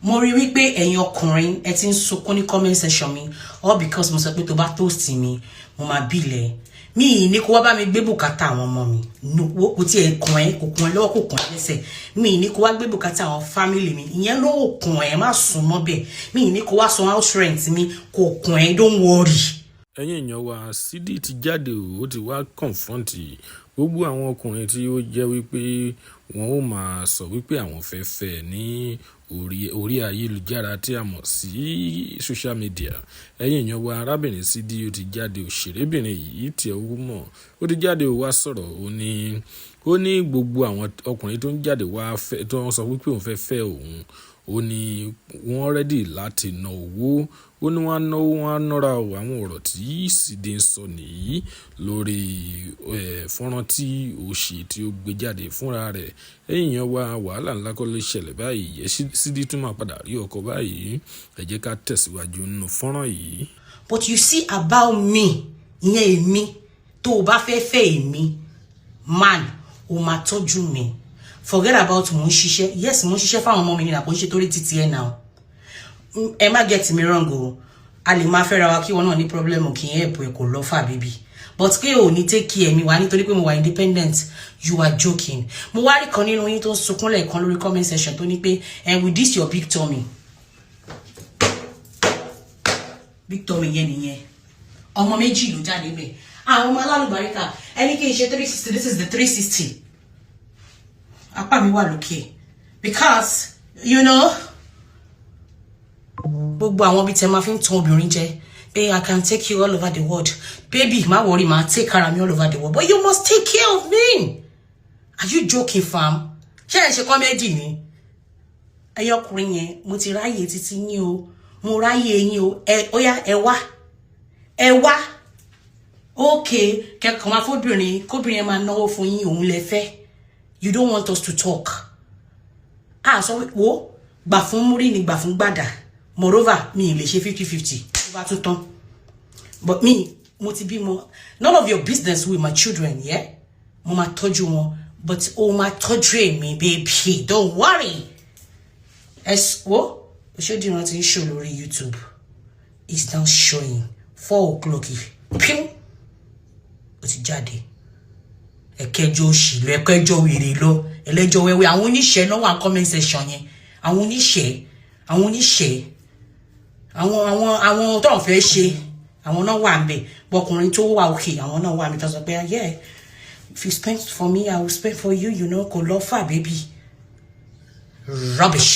mo rí wípé ẹ̀yin ọkùnrin ẹ ti ń sunkún ní comment section mi all because mo sọ pé tó bá toast mi mo máa bílẹ̀ mi ní kó wá bá mi gbé bùkátà àwọn ọmọ mi kò tí ẹ kàn ẹ́ kò kàn ẹ́ lọ́wọ́ kò kàn ẹ́ lẹ́sẹ̀ mi ní kó wá gbé bùkátà àwọn family mi ìyẹn ló kàn ẹ́ má sùn mọ́ bẹ́ẹ̀ mi ní kó wá san house rent mi kò kàn ẹ́ don't worry. ẹ̀yin èèyàn wa Sidi ti jáde ó ti wá confront gbogbo àwọn ọkùnrin tí ó jẹ́ wípé wọn ó máa sọ wípé àwọn fẹ́ fẹ́ ní orí ayélujára tí a mọ̀ sí social media. ẹ̀yin èèyàn wa arábìnrin Sidi ó ti jáde òṣèrébìnrin yìí tí ẹ mọ̀ ó ti jáde ó wá sọ̀rọ̀ ó ní gbogbo àwọn ọkùnrin tó ń jáde wá fẹ́ tó ń sọ wípé òun fẹ́ fẹ́ òun ó ní wọ́n rẹ́dì láti ná owó ó ní wọ́n á náwó wọ́n á nọ́ra àwọn ọ̀rọ̀ tí Sidi ń sọ nìyí lórí fọ́nrán tí ó ṣe tí ó gbé jáde fúnra rẹ̀. ẹ̀yin èèyàn wa wàhálà ńlá kọ́ ló ṣẹlẹ̀ báyìí Sidi tún máa padà rí ọkọ báyìí ẹ jẹ́ ká tẹ̀síwájú nínú fọ́nrán yìí. But you see about me ìyẹn èmi tó o bá fẹ́ fẹ́ èmi man o máa tọ́jú mi. Forget about mo ń ṣiṣẹ́. Yes, mo ń ṣiṣẹ́ fáwọn ọmọ mi ní àpò ṣe torí títí ẹ now. Ẹ má get me wrong o. A lè máa fẹ́ra wa kí wọn náà ní problem kí n help ẹ kò lọ fà baby. But pé o ní take care mi wá nítorí pé mo wà independent. You are joking. Mo wá rí kan nínú yín tó ń sunkún lẹ́ẹ̀kan lórí comment section tó ní pé and with this your big tummy. Big tummy yẹn nìyẹn. Ọmọ méjì ló jáde bẹ́ẹ̀. Àwọn ọmọ alálùbáríkà ẹni kí n ṣe 360 this is the 360. Apá mi wà lókè because you know gbogbo àwọn bí tẹ máa fi ń tan obìnrin jẹ pé I can take you all over the world baby má worry má take care of me all over the world but you must take care of me. Are you joking fam? Ṣé ẹ ṣe comedy ni? Ẹ̀yin ọkùnrin yẹn mo ti ráyè títí yín o mo ráyè yín o óyá ẹ wá okay kẹ́kọ̀ọ́ máa fóbìnrin kóbìnrin máa náwó fún yín òun lẹ fẹ́. You don't want us to talk. So wo gbà fún múrí ni gbà fún gbàdà. Moreover, mi lè ṣe 50-50. Over to ton. But me, mo ti bímọ. None of your business with my children, yeah? Mo máa tọ́jú wọn, but o máa tọ́jú me, baby. Don't worry. Wo show di ti show lórí YouTube. It's now showing 4 o'clock. Pim. Ó ti jáde. Ẹ̀kẹjọ òṣìlọ ẹ̀kẹjọ wèrè lọ ẹlẹ́jọ wẹ́wẹ́ àwọn oníṣẹ́ náà wà comment section yẹn àwọn oníṣẹ́ àwọn tó ń fẹ́ ṣe àwọn náà wà ńbẹ̀ bọkùnrin tó wà òkè àwọn náà wà mí tó sọ pé yeah if you spend for me I will spend for you you know kò lọ fà baby rubbish.